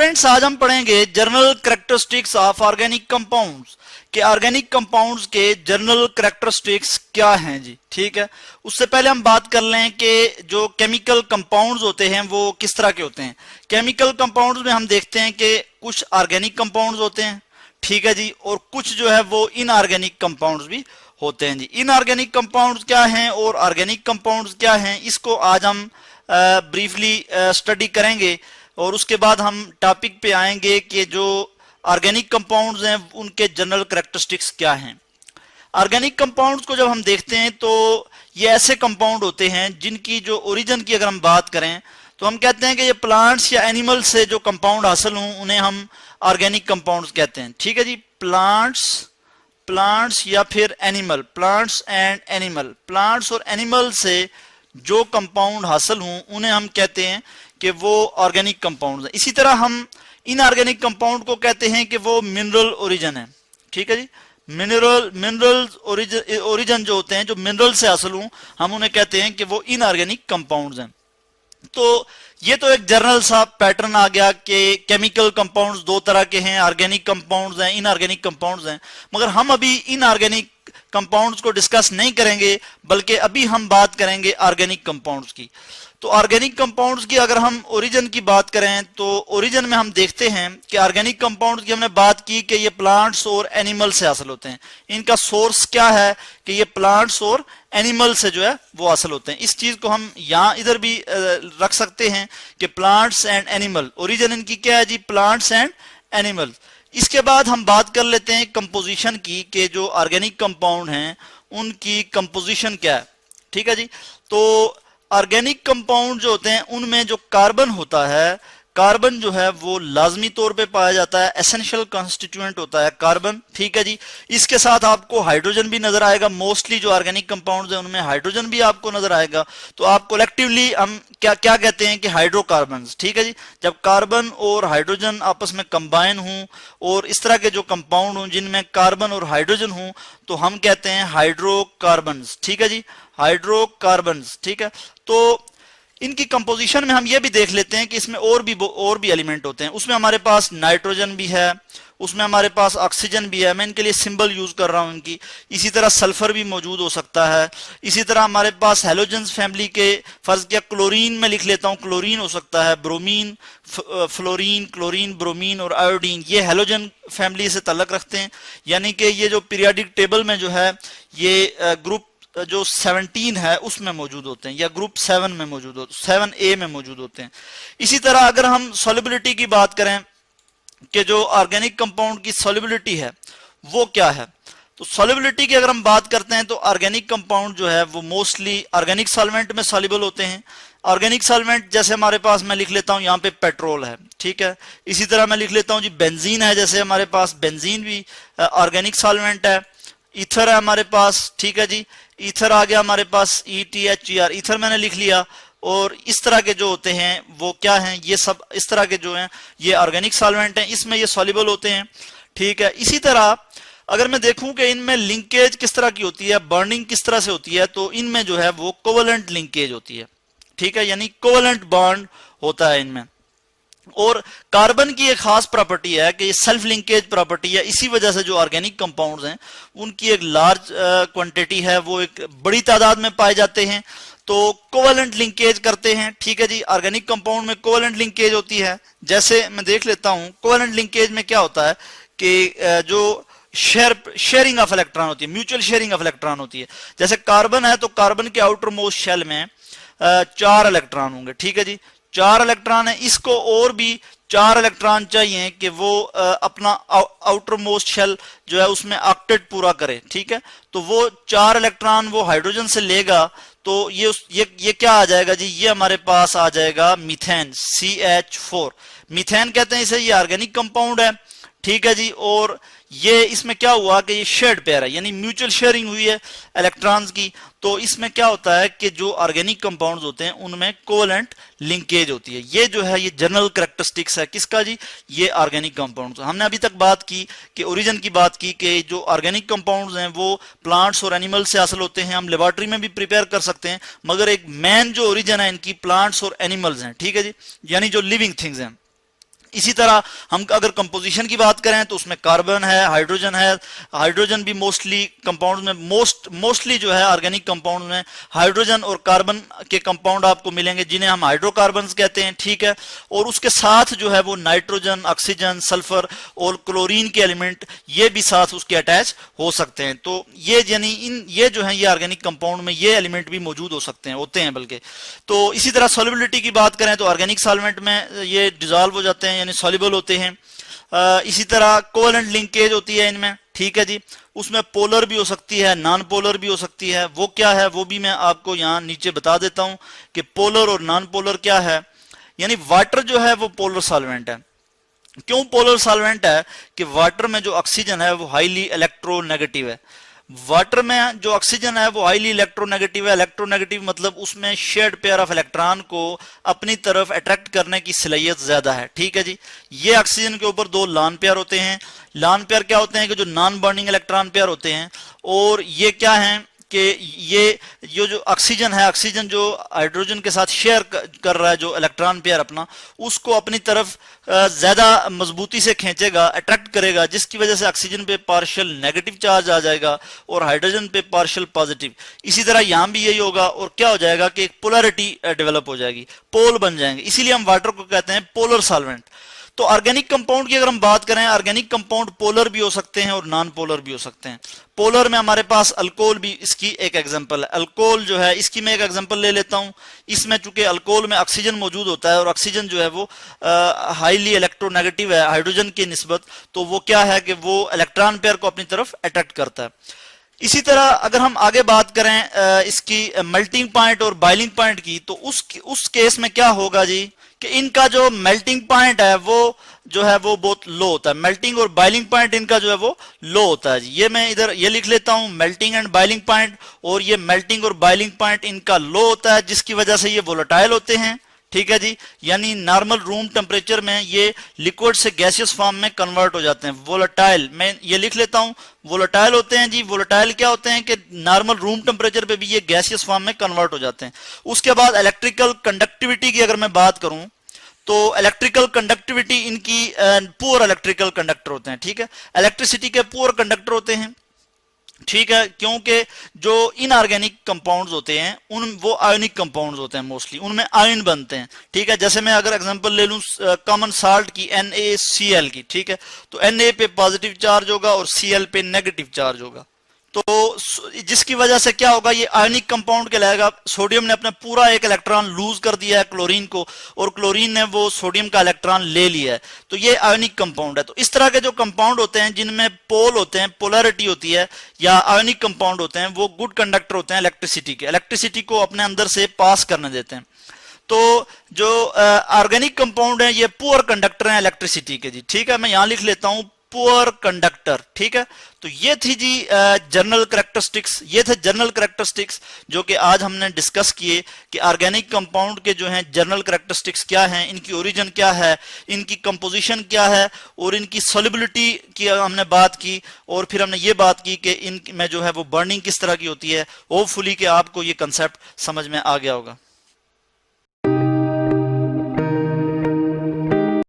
Students आज हम पढ़ेंगे general characteristics of organic compounds के ऑर्गेनिक कंपाउंड्स के जनरल कैरेक्टरिस्टिक्स क्या हैं जी। ठीक है, उससे पहले हम बात कर लें कि जो केमिकल कंपाउंड्स होते हैं वो किस तरह के होते हैं। केमिकल कंपाउंड्स में हम देखते हैं कि कुछ ऑर्गेनिक कंपाउंड्स होते हैं, ठीक है जी, और कुछ जो है वो इनऑर्गेनिक कंपाउंड्स भी होते हैं जी। इनऑर्गेनिक कंपाउंड्स क्या हैं और ऑर्गेनिक कंपाउंड्स क्या हैं, इसको आज हम ब्रीफली स्टडी करेंगे और उसके बाद हम टॉपिक पे आएंगे कि जो ऑर्गेनिक कंपाउंड्स हैं उनके जनरल कैरेक्टरिस्टिक्स क्या हैं। ऑर्गेनिक कंपाउंड्स को जब हम देखते हैं तो ये ऐसे कंपाउंड होते हैं जिनकी जो ओरिजिन की अगर हम बात करें तो हम कहते हैं कि ये प्लांट्स या एनिमल्स से जो कंपाउंड हासिल हों उन्हें हम ऑर्गेनिक कंपाउंड्स कहते हैं। ठीक है जी, प्लांट्स या फिर animal, plants and animal, plants और एनिमल से जो कंपाउंड हासिल हों उन्हें हम कहते हैं कि वो ऑर्गेनिक कंपाउंड्स हैं। इसी तरह हम इनऑर्गेनिक कंपाउंड को कहते हैं कि वो मिनरल ओरिजिन है। ठीक है जी, मिनरल ओरिजिन जो होते हैं, जो मिनरल से हासिल हों, हम उन्हें कहते हैं कि वो इनऑर्गेनिक कंपाउंड्स हैं। तो ये तो एक जनरल सा पैटर्न आ गया कि केमिकल कंपाउंड्स दो तरह के हैं, ऑर्गेनिक कंपाउंड्स हैं, इनऑर्गेनिक कंपाउंड्स हैं। मगर हम अभी इनऑर्गेनिक कंपाउंड्स को डिस्कस नहीं करेंगे, बल्कि अभी हम बात करेंगे ऑर्गेनिक कंपाउंड्स की। तो ऑर्गेनिक कंपाउंड्स की अगर हम ओरिजिन की बात करें तो ओरिजिन में हम देखते हैं कि ऑर्गेनिक कंपाउंड्स की हमने बात की कि ये प्लांट्स और एनिमल से हासिल होते हैं। इनका सोर्स क्या है कि ये प्लांट्स और एनिमल से जो है वो हासिल होते हैं। इस चीज को हम यहाँ इधर भी रख सकते हैं कि प्लांट्स एंड एनिमल, ओरिजिन इनकी क्या है जी, प्लांट्स एंड एनिमल। इसके बाद हम बात कर लेते हैं कंपोजिशन की कि जो ऑर्गेनिक कंपाउंड हैं उनकी कंपोजिशन क्या है। ठीक है जी, तो ऑर्गेनिक कंपाउंड जो होते हैं उनमें जो कार्बन होता है, कार्बन जो है वो लाजमी तौर पे पाया जाता है, एसेंशियल कॉन्स्टिट्यूएंट होता है कार्बन। ठीक है जी, इसके साथ आपको हाइड्रोजन भी नजर आएगा। मोस्टली जो ऑर्गेनिक कंपाउंड्स हैं उनमें हाइड्रोजन भी आपको नजर आएगा। तो आप कलेक्टिवली हम क्या क्या कहते हैं कि हाइड्रोकार्बन्स। ठीक है जी, जब कार्बन और हाइड्रोजन आपस में कंबाइन हों और इस तरह के जो कंपाउंड हों जिनमें कार्बन और हाइड्रोजन हों तो हम कहते हैं हाइड्रोकार्बन्स। ठीक है जी, हाइड्रोकार्बन्स। ठीक है, तो इनकी कंपोजिशन में हम ये भी देख लेते हैं कि इसमें और भी एलिमेंट होते हैं। उसमें हमारे पास नाइट्रोजन भी है, उसमें हमारे पास ऑक्सीजन भी है, मैं इनके लिए सिंबल यूज कर रहा हूं इनकी। इसी तरह सल्फर भी मौजूद हो सकता है। इसी तरह हमारे पास हेलोजन्स फैमिली के, फर्ज किया क्लोरीन में लिख लेता हूं, क्लोरीन हो सकता है, ब्रोमीन, फ्लोरीन, क्लोरीन, ब्रोमीन और आयोडीन, ये हेलोजन फैमिली से ताल्लुक रखते हैं। यानी कि ये जो पीरियोडिक टेबल में जो है ये ग्रुप जो 17 है उसमें मौजूद होते हैं, या ग्रुप 7 में मौजूद होते, 7A में मौजूद होते हैं। इसी तरह अगर हम सॉल्युबिलिटी की बात करें कि जो ऑर्गेनिक कंपाउंड की सॉल्युबिलिटी है वो क्या है, तो सॉल्युबिलिटी की अगर हम बात करते हैं तो ऑर्गेनिक कंपाउंड जो है वो मोस्टली ऑर्गेनिक सॉल्वेंट में सॉल्युबल होते हैं। ऑर्गेनिक सॉल्वेंट जैसे हमारे पास मैं लिख लेता हूं यहाँ पे पेट्रोल है। ठीक है, इसी तरह मैं लिख लेता हूं जी बेंजीन है, जैसे हमारे पास बेंजीन भी ऑर्गेनिक सॉल्वेंट है। ईथर है हमारे पास। ठीक है जी, ईथर आ गया हमारे पास, ETHER, ईथर मैंने लिख लिया। और इस तरह के जो होते हैं वो क्या हैं, ये सब इस तरह के जो हैं ये ऑर्गेनिक सॉल्वेंट हैं, इसमें ये सॉल्युबल होते हैं। ठीक है, इसी तरह अगर मैं देखूं कि इनमें लिंकेज किस तरह की होती है, बर्निंग किस तरह से होती है, तो इनमें जो है वो कोवलेंट लिंकेज होती है। ठीक है, यानी कोवलेंट बॉन्ड होता है इनमें। और कार्बन की एक खास प्रॉपर्टी है कि ये सेल्फ लिंकेज प्रॉपर्टी है। इसी वजह से जो ऑर्गेनिक कंपाउंड्स हैं उनकी एक लार्ज क्वांटिटी है, वो एक बड़ी तादाद में पाए जाते हैं, तो कोवलेंट लिंकेज करते हैं। ठीक है जी, ऑर्गेनिक कंपाउंड में कोवलेंट लिंकेज होती है। जैसे मैं देख लेता हूं कोवलेंट लिंकेज में क्या होता है कि जो शेयरिंग ऑफ इलेक्ट्रॉन होती है, म्यूचुअल शेयरिंग ऑफ इलेक्ट्रॉन होती है। जैसे कार्बन है तो कार्बन के आउटर मोस्ट शेल में 4 इलेक्ट्रॉन होंगे। ठीक है जी, 4 इलेक्ट्रॉन है, इसको और भी 4 इलेक्ट्रॉन चाहिए कि वो अपना आउटर मोस्ट शेल जो है उसमें ऑक्टेट पूरा करे। ठीक है, तो वो 4 इलेक्ट्रॉन वो हाइड्रोजन से लेगा तो ये क्या आ जाएगा जी, ये हमारे पास आ जाएगा मीथेन, CH4। मीथेन कहते हैं इसे, ये ऑर्गेनिक कंपाउंड है। ठीक है जी, और ये इसमें क्या हुआ कि ये शेयर्ड पेयर है, यानी म्यूचुअल शेयरिंग हुई है इलेक्ट्रॉन्स की। तो इसमें क्या होता है कि जो ऑर्गेनिक कंपाउंड्स होते हैं उनमें कोवलेंट लिंकेज होती है। ये जो है ये जनरल कैरेक्टरिस्टिक्स है किसका जी, ये ऑर्गेनिक कंपाउंड्स। हमने अभी तक बात की कि ओरिजिन की बात की कि जो ऑर्गेनिक कंपाउंड्स हैं वो प्लांट्स और एनिमल से हासिल होते हैं, हम लेबोरेटरी में भी प्रिपेयर कर सकते हैं, मगर एक मेन जो ओरिजिन है इनकी प्लांट्स और एनिमल्स हैं। ठीक है जी, यानी जो लिविंग थिंग्स हैं। इसी तरह हम अगर कंपोजिशन की बात करें तो उसमें कार्बन है, हाइड्रोजन है। हाइड्रोजन भी मोस्टली कंपाउंड में मोस्टली जो है ऑर्गेनिक कंपाउंड में हाइड्रोजन और कार्बन के कंपाउंड आपको मिलेंगे जिन्हें हम हाइड्रोकार्बन्स कहते हैं, ठीक है। और उसके साथ जो है वो नाइट्रोजन, ऑक्सीजन, सल्फर और क्लोरीन के एलिमेंट ये भी साथ उसके अटैच हो सकते हैं। तो ये यानी ये जो है ये ऑर्गेनिक कंपाउंड में ये एलिमेंट भी मौजूद हो सकते हैं, होते हैं बल्कि। तो इसी तरह सॉल्युबिलिटी की बात करें तो ऑर्गेनिक सॉल्वेंट में ये डिसॉल्व हो जाते हैं यानी सॉल्युबल होते हैं। इसी तरह कोवेलेंट लिंकेज होती है इनमें, ठीक है जी। उसमें पोलर भी हो सकती है, नॉन पोलर भी हो सकती है। वो क्या है वो भी मैं आपको यहाँ नीचे बता देता हूं कि पोलर और नॉन पोलर क्या है। यानी वाटर जो है वो पोलर सॉल्वेंट है। क्यों पोलर सॉल्वेंट है कि वाटर में जो ऑक्सीजन है वो हाईली इलेक्ट्रोनेगेटिव है। वाटर में जो ऑक्सीजन है वो हाईली इलेक्ट्रोनेगेटिव है। इलेक्ट्रोनेगेटिव मतलब उसमें शेयर्ड पेयर ऑफ इलेक्ट्रॉन को अपनी तरफ अट्रैक्ट करने की सलाहियत ज्यादा है, ठीक है जी। ये ऑक्सीजन के ऊपर दो लॉन पेयर होते हैं। लॉन पेयर क्या होते हैं कि जो नॉन बर्निंग इलेक्ट्रॉन पेयर होते हैं। और ये क्या है कि ये जो ऑक्सीजन है, ऑक्सीजन जो हाइड्रोजन के साथ शेयर कर रहा है जो इलेक्ट्रॉन पेयर अपना, उसको अपनी तरफ ज्यादा मजबूती से खींचेगा, अट्रैक्ट करेगा, जिसकी वजह से ऑक्सीजन पे पार्शियल नेगेटिव चार्ज आ जाएगा और हाइड्रोजन पे पार्शियल पॉजिटिव। इसी तरह यहां भी यही होगा और क्या हो जाएगा कि एक पोलैरिटी डेवलप हो जाएगी, पोल बन जाएंगे। इसीलिए हम वाटर को कहते हैं पोलर सॉल्वेंट। तो ऑर्गेनिक कंपाउंड की अगर हम बात करें, ऑर्गेनिक कंपाउंड पोलर भी हो सकते हैं और नॉन पोलर भी हो सकते हैं। पोलर में हमारे पास अल्कोहल भी इसकी एक एग्जांपल है। अल्कोहल जो है इसकी मैं एक एग्जांपल ले लेता हूं। इसमें चूंकि अल्कोहल में ऑक्सीजन मौजूद होता है और ऑक्सीजन जो है वो हाईली इलेक्ट्रोनेगेटिव है हाइड्रोजन की निस्बत, तो वो क्या है कि वो इलेक्ट्रॉन पेयर को अपनी तरफ अट्रैक्ट करता है। इसी तरह अगर हम आगे बात करें इसकी मेल्टिंग पॉइंट और बॉइलिंग पॉइंट की, तो उस केस में क्या होगा जी कि इनका जो मेल्टिंग पॉइंट है वो जो है वो बहुत लो होता है। मेल्टिंग और बॉइलिंग पॉइंट इनका जो है वो लो होता है जी। ये मैं इधर ये लिख लेता हूं, मेल्टिंग एंड बॉइलिंग पॉइंट। और ये मेल्टिंग और बॉइलिंग पॉइंट इनका लो होता है जिसकी वजह से ये वोलेटाइल होते हैं, ठीक है जी। यानी नॉर्मल रूम टेम्परेचर में ये लिक्विड से गैसियस फॉर्म में कन्वर्ट हो जाते हैं। वोलेटाइल मैं ये लिख लेता हूं, वोलेटाइल होते हैं जी। वोलेटाइल क्या होते हैं कि नॉर्मल रूम टेम्परेचर पे भी ये गैसियस फॉर्म में कन्वर्ट हो जाते हैं। उसके बाद इलेक्ट्रिकल कंडक्टिविटी की अगर मैं बात करूं तो इलेक्ट्रिकल कंडक्टिविटी इनकी पुअर इलेक्ट्रिकल कंडक्टर होते हैं, ठीक है। इलेक्ट्रिसिटी के पुअर कंडक्टर होते हैं, ठीक है, क्योंकि जो इनऑर्गेनिक कंपाउंड्स होते हैं उन वो आयोनिक कंपाउंड्स होते हैं, मोस्टली उनमें आयन बनते हैं, ठीक है। जैसे मैं अगर एग्जांपल ले लूं कॉमन साल्ट की NaCl की, ठीक है, तो Na पे पॉजिटिव चार्ज होगा और Cl पे नेगेटिव चार्ज होगा। तो जिसकी वजह से क्या होगा, ये आयनिक कंपाउंड कहलाएगा। सोडियम ने अपना पूरा एक इलेक्ट्रॉन लूज कर दिया है क्लोरीन को और क्लोरीन ने वो सोडियम का इलेक्ट्रॉन ले लिया है, तो ये आयनिक कंपाउंड है। तो इस तरह के जो कंपाउंड होते हैं जिनमें पोल होते हैं, पोलैरिटी होती है, या आयनिक कंपाउंड होते हैं, वो गुड कंडक्टर होते हैं इलेक्ट्रिसिटी के, इलेक्ट्रिसिटी को अपने अंदर से पास करने देते हैं। तो जो ऑर्गेनिक कंपाउंड है ये पुअर कंडक्टर हैं इलेक्ट्रिसिटी के जी, ठीक है। मैं यहां लिख लेता हूं पुअर कंडक्टर, ठीक है। तो ये थी जी जनरल कैरेक्टरिस्टिक्स, ये थे जनरल कैरेक्टरिस्टिक्स जो कि आज हमने डिस्कस किए कि ऑर्गेनिक कंपाउंड के जो हैं जनरल कैरेक्टरिस्टिक्स क्या हैं, इनकी ओरिजिन क्या है, इनकी कंपोजिशन क्या है और इनकी सॉल्युबिलिटी की हमने बात की। और फिर हमने ये बात की कि इनमें जो है वो बर्निंग किस तरह की होती है। होपफुली कि आपको ये कंसेप्ट समझ में आ गया होगा।